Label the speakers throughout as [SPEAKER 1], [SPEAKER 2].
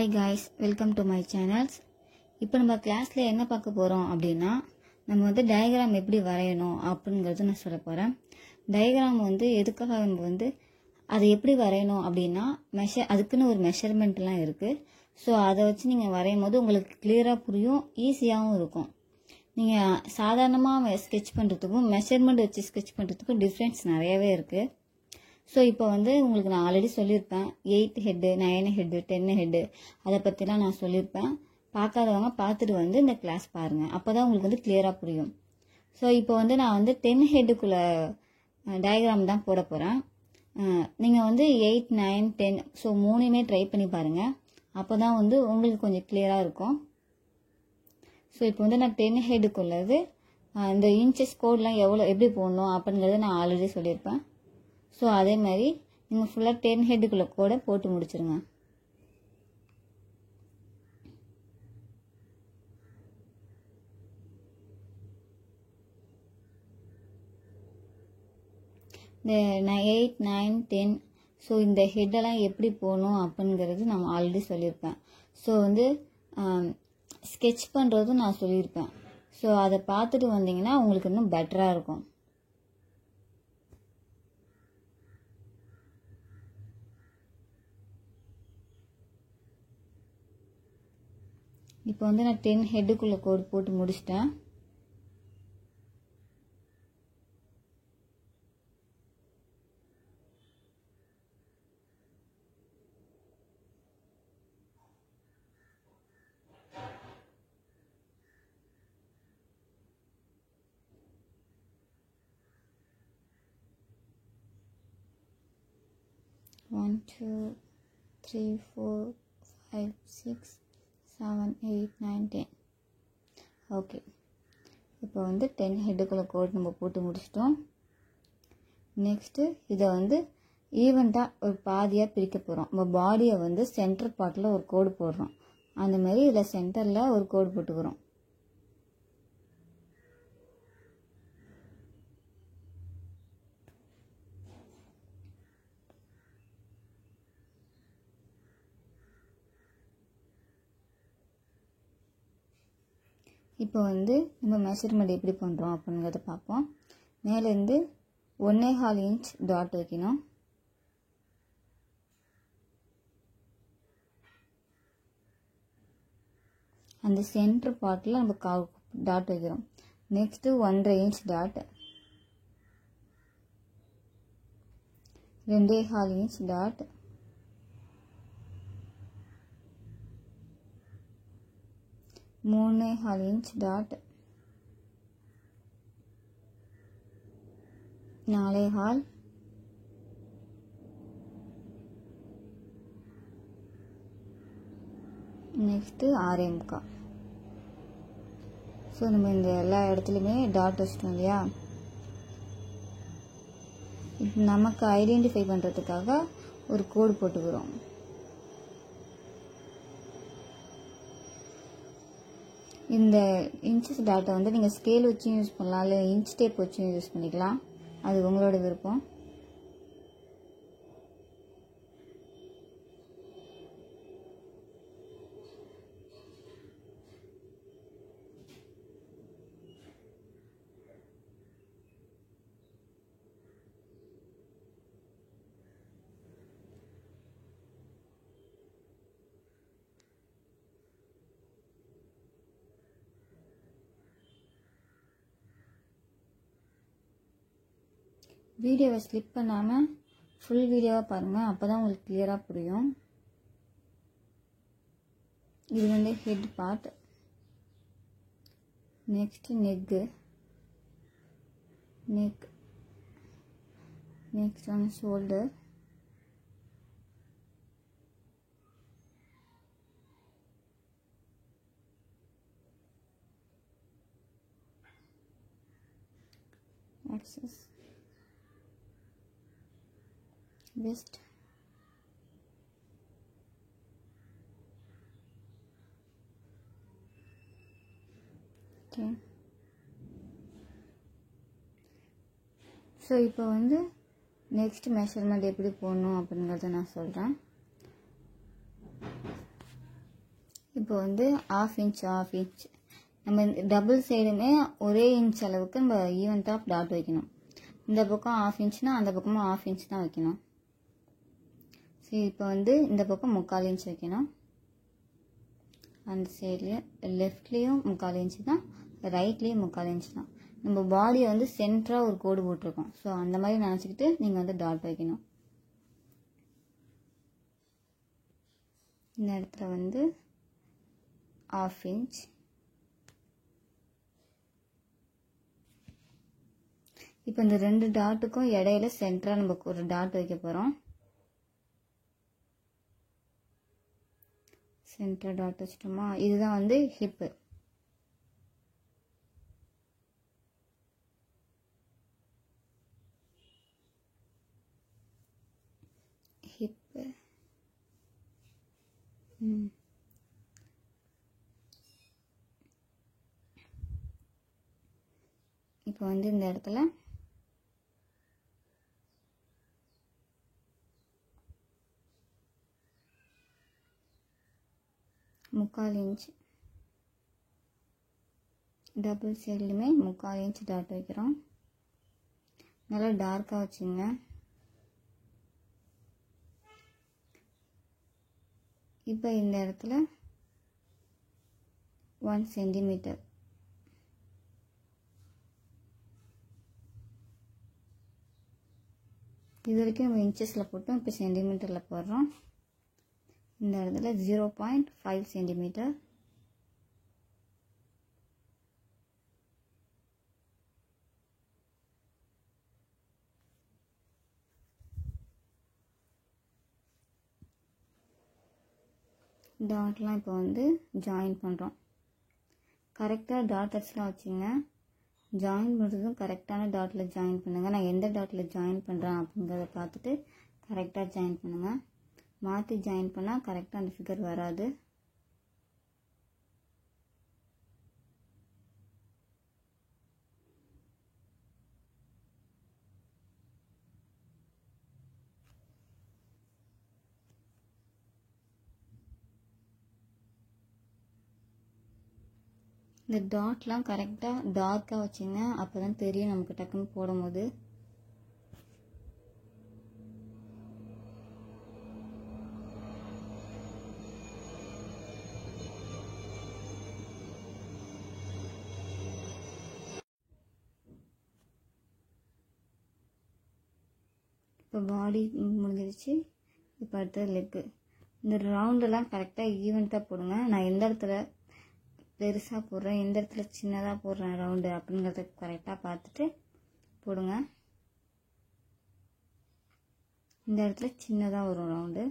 [SPEAKER 1] Hi guys, welcome to my channels. இப்போ நம்ம கிளாஸ்ல என்ன பார்க்க போறோம் அப்படினா நம்ம வந்து டயகிராம் எப்படி வரையணும் அப்படிங்கறது நான் சொல்ல போறேன். டயகிராம் வந்து எதுக்காக நம்ம வந்து அதை எப்படி வரையணும் அப்படினா அதுக்குன்னு ஒரு மெஷர்மென்ட்லாம் இருக்கு. சோ அதை வச்சு நீங்க வரையும்போது உங்களுக்கு கிளியரா புரியும், ஈஸியாவும் இருக்கும். நீங்க சாதாரணமா ஸ்கெட்ச் பண்றதுக்கும் மெஷர்மென்ட் வச்சு ஸ்கெட்ச் பண்றதுக்கும் டிஃபரன்ஸ் நிறையவே இருக்கு. ஸோ இப்போ வந்து உங்களுக்கு நான் ஆல்ரெடி சொல்லியிருப்பேன் 8 ஹெட்டு 9 ஹெட்டு 10 ஹெட்டு அதை பற்றிலாம் நான் சொல்லியிருப்பேன். பார்க்காதவங்க பார்த்துட்டு வந்து இந்த கிளாஸ் பாருங்கள், அப்போ தான் உங்களுக்கு வந்து கிளியராக புரியும். ஸோ இப்போ வந்து நான் வந்து 10 ஹெட்டுக்குள்ளே டயக்ராம் தான் போட போகிறேன். நீங்கள் வந்து 8, 9, 10 ஸோ மூணுமே ட்ரை பண்ணி பாருங்கள், அப்போ தான் வந்து உங்களுக்கு கொஞ்சம் கிளியராக இருக்கும். ஸோ இப்போ வந்து நான் 10 ஹெட்டுக்குள்ளது இந்த இன்ச்சஸ் கோட்லாம் எப்படி போடணும் அப்படிங்கிறத நான் ஆல்ரெடி சொல்லியிருப்பேன். ஸோ அதே மாதிரி நீங்கள் ஃபுல்லாக 10 ஹெட்டுக்குள்ளே கூட போட்டு முடிச்சிருங்க. இந்த 8, 9, 10 ஸோ இந்த ஹெட்டெல்லாம் எப்படி போகணும் அப்படிங்கிறது நான் ஆல்ரெடி சொல்லியிருப்பேன். ஸோ வந்து ஸ்கெட்ச் பண்ணுறதும் நான் சொல்லியிருப்பேன். ஸோ அதை பார்த்துட்டு வந்தீங்கன்னா உங்களுக்கு இன்னும் பெட்டராக இருக்கும். இப்போ வந்து நான் 10 ஹெட்டுக்குள்ளே கோடு போட்டு முடிச்சிட்டேன். One, 2, 3, 4, 5, 6, 7, 8, 9, 10. ஓகே, இப்போ வந்து 10 ஹெட்டுக்குள்ள கோட் நம்ம போட்டு முடிச்சிட்டோம். நெக்ஸ்ட்டு இதை வந்து ஈவெண்ட்டாக ஒரு பாதியாக பிரிக்க போகிறோம். நம்ம பாடியை வந்து சென்டர் பார்ட்டில் ஒரு கோடு போடுறோம், அந்த மாதிரி இதில் சென்டரில் ஒரு கோடு போட்டுக்கிறோம். இப்போ வந்து நம்ம மெஷர்மெண்ட் எப்படி பண்ணுறோம் அப்படிங்கிறத பார்ப்போம். மேலேருந்து 1.25 இன்ச் டாட் வைக்கணும். அந்த சென்டர் பார்ட்டில் நம்ம டாட் வைக்கிறோம். Next 1.5 inch dot, 2.25 inch dot, 3.25 inch dot, 4.25, next 6.25. So நம்ம இந்த எல்லா இடத்துலையுமே டாட் வச்சிட்டோம் இல்லையா. இப்போ நமக்கு ஐடென்டிஃபை பண்ணுறதுக்காக ஒரு கோடு போட்டுக்கிறோம். இந்த இன்ச்சஸ் டாட்டை வந்து நீங்கள் ஸ்கேல் வச்சும் யூஸ் பண்ணலாம், இல்லை இன்ச் டேப் வச்சும் யூஸ் பண்ணிக்கலாம், அது உங்களோட விருப்பம். வீடியோவை ஸ்லிப் பண்ணாமல் ஃபுல் வீடியோவாக பாருங்கள், அப்போ தான் உங்களுக்கு கிளியராக புரியும். இது வந்து head part, next neck, next வந்து shoulder, axis, wrist, okay. So இப்போ வந்து நெக்ஸ்ட் மெஷர்மெண்ட் எப்படி போடணும் அப்படிங்கிறத நான் சொல்கிறேன். இப்போ வந்து 1/2 இன்ச் 1/2 இன்ச் நம்ம டபுள் சைடுமே ஒரே இன்ச் அளவுக்கு நம்ம ஈவென்ட்டாக டாட் வைக்கணும். இந்த பக்கம் 1/2 இன்ச்னா அந்த பக்கமும் 1/2 இன்ச் தான் வைக்கணும். சரி, இப்போ வந்து இந்த பக்கம் 3/4 இன்ச் வைக்கணும். அந்த சைட்லேயும் லெஃப்ட்லேயும் 3/4 இன்ச் தான், ரைட்லேயும் 3/4 இன்ச் தான். நம்ம பாடியை வந்து சென்டராக ஒரு கோடு போட்டிருக்கோம். ஸோ அந்த மாதிரி நினச்சிக்கிட்டு நீங்கள் வந்து டாட் வைக்கணும். இந்த இடத்துல வந்து 1/2 இன்ச். இப்போ இந்த 2 டாட்டுக்கும் இடையில சென்டராக நம்ம ஒரு டாட் வைக்க போகிறோம். சென்டர் டாட் வச்சிட்டோமா? இதுதான் வந்து ஹிப்பு. ஹிப்பு இப்போ வந்து இந்த இடத்துல முக்கால் இன்ச் டபுள் சைட்லையுமே 3/4 இன்ச் டாட் வைக்கிறோம். நல்லா டார்க்காக வச்சுங்க. இப்போ இந்த இடத்துல 1 சென்டிமீட்டர், இது வரைக்கும் நம்ம இன்ச்சஸில் போட்டோம். இப்போ சென்டிமீட்டரில் போடுறோம். இந்த இடத்துல 0.5 சென்டிமீட்டர். டாட்லாம் இப்போ வந்து ஜாயின் பண்ணுறோம். கரெக்டாக டாட் டச்லாம் வச்சுங்க. ஜாயின் பண்ணுறதும் கரெக்டான டாட்டில் ஜாயின் பண்ணுங்கள். நான் எந்த டாட்டில் ஜாயின் பண்ணுறேன் அப்படிங்கிறத பார்த்துட்டு கரெக்டாக ஜாயின் பண்ணுங்கள். மாற்றி ஜாயின் பண்ணால் கரெக்டாக அந்த ஃபிகர் வராது. இந்த டாட்லாம் கரெக்டாக டார்க்காக வச்சுங்க. அப்போ தான் தெரியும் நமக்கு டக்குன்னு போடும்போது. இப்போ பாடி முடிஞ்சிருச்சு. இப்போ அடுத்தது லெக்கு. இந்த ரவுண்டெல்லாம் கரெக்டாக ஈவெண்ட்டாக போடுங்க. நான் எந்த இடத்துல பெருசாக போடுறேன், எந்த இடத்துல சின்னதாக போடுறேன் ரவுண்டு அப்படிங்கிறத கரெக்டாக பார்த்துட்டு போடுங்க. இந்த இடத்துல சின்னதாக வரும் ரவுண்டு.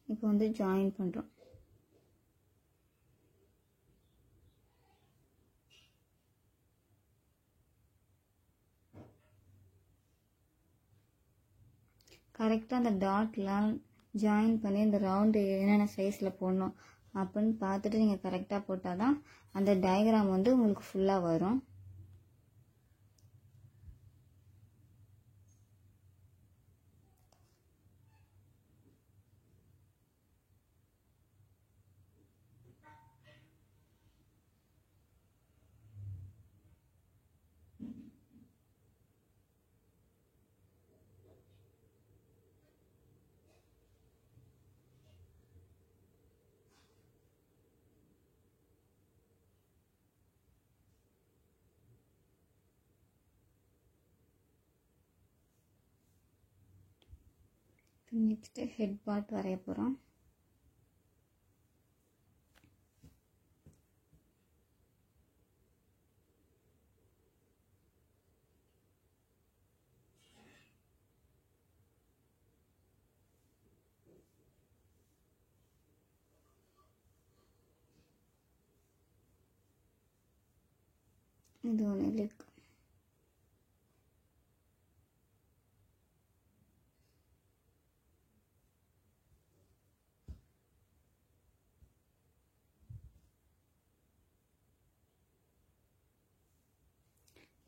[SPEAKER 1] இப்போ வந்து ஜாயின் பண்ணுறோம். கரெக்டாக அந்த டாட்லாம் ஜாயின் பண்ணி இந்த ரவுண்டு என்னென்ன சைஸில் போடணும் அப்படின்னு பார்த்துட்டு நீங்கள் கரெக்டாக போட்டால் தான் அந்த டயக்ராம் வந்து உங்களுக்கு ஃபுல்லாக வரும். நெக்ஸ்ட்டு ஹெட் பார்ட் வரைய போகிறோம். இது ஒன்று இருக்கு.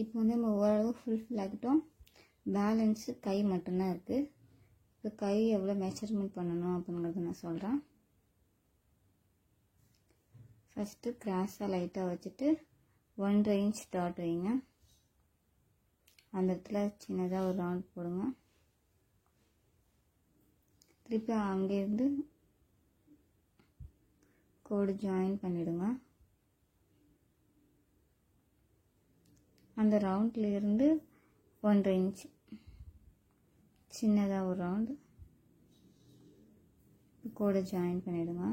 [SPEAKER 1] இப்போ வந்து நம்ம ஓரளவு ஃபுல்ஃபில் ஆகிட்டோம். பேலன்ஸு கை மட்டும்தான் இருக்குது. இப்போ கை எவ்வளோ மெஷர்மெண்ட் பண்ணணும் அப்படிங்கிறத நான் சொல்கிறேன். ஃபஸ்ட்டு கிராஸாக லைட்டாக வச்சுட்டு 1.5 இன்ச் டாட் வைங்க. அந்த இடத்துல சின்னதாக ஒரு ரவுண்ட் போடுங்க. திருப்பி அங்கேருந்து கோடு ஜாயின் பண்ணிவிடுங்க. அந்த ரவுண்ட்லேருந்து 1.5 இன்ச் சின்னதாக ஒரு ரவுண்டு கோடை ஜாயின் பண்ணிவிடுங்க.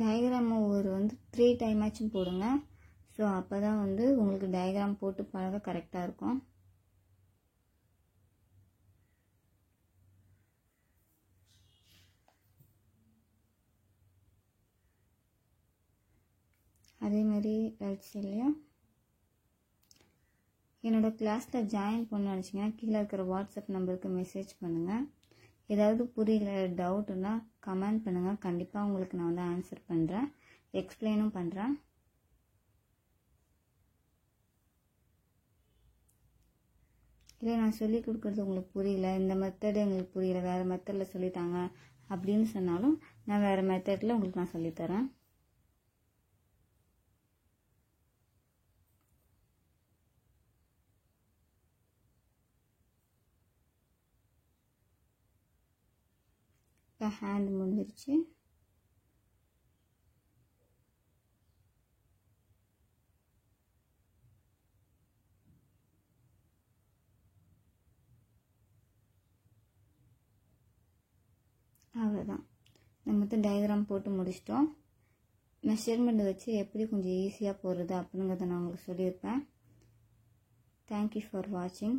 [SPEAKER 1] டயக்ராம் ஒரு 3 டைம் ஆச்சும் போடுங்க. ஸோ அப்போ தான் உங்களுக்கு டயக்ராம் போட்டு பழக கரெக்டாக இருக்கும். அதேமாதிரி ரைட் சைட்லேயும் என்னோடய கிளாஸில் ஜாயின் பண்ண நினச்சிங்கன்னா கீழே இருக்கிற வாட்ஸ்அப் நம்பருக்கு மெசேஜ் பண்ணுங்கள். ஏதாவது புரியல டவுட்டுன்னா கமெண்ட் பண்ணுங்கள். கண்டிப்பாக உங்களுக்கு நான் ஆன்சர் பண்ணுறேன், எக்ஸ்பிளைனும் பண்ணுறேன். இல்லை நான் சொல்லி கொடுக்குறது உங்களுக்கு புரியல, இந்த மெத்தடு உங்களுக்கு புரியல, வேறு மெத்தடில் சொல்லித்தாங்க அப்படின்னு சொன்னாலும் நான் வேறு மெத்தடில் உங்களுக்கு நான் சொல்லித்தரேன். இப்போ ஹேண்ட் முடிஞ்சிருச்சு. அவ்வளோதான், நம்ம டயக்ராம் போட்டு முடிச்சிட்டோம். மெஷர்மெண்ட் வச்சு எப்படி கொஞ்சம் ஈஸியாக போடுறது அப்படிங்கிறத நான் உங்களுக்கு சொல்லியிருப்பேன். தேங்க்யூ ஃபார் வாட்சிங்.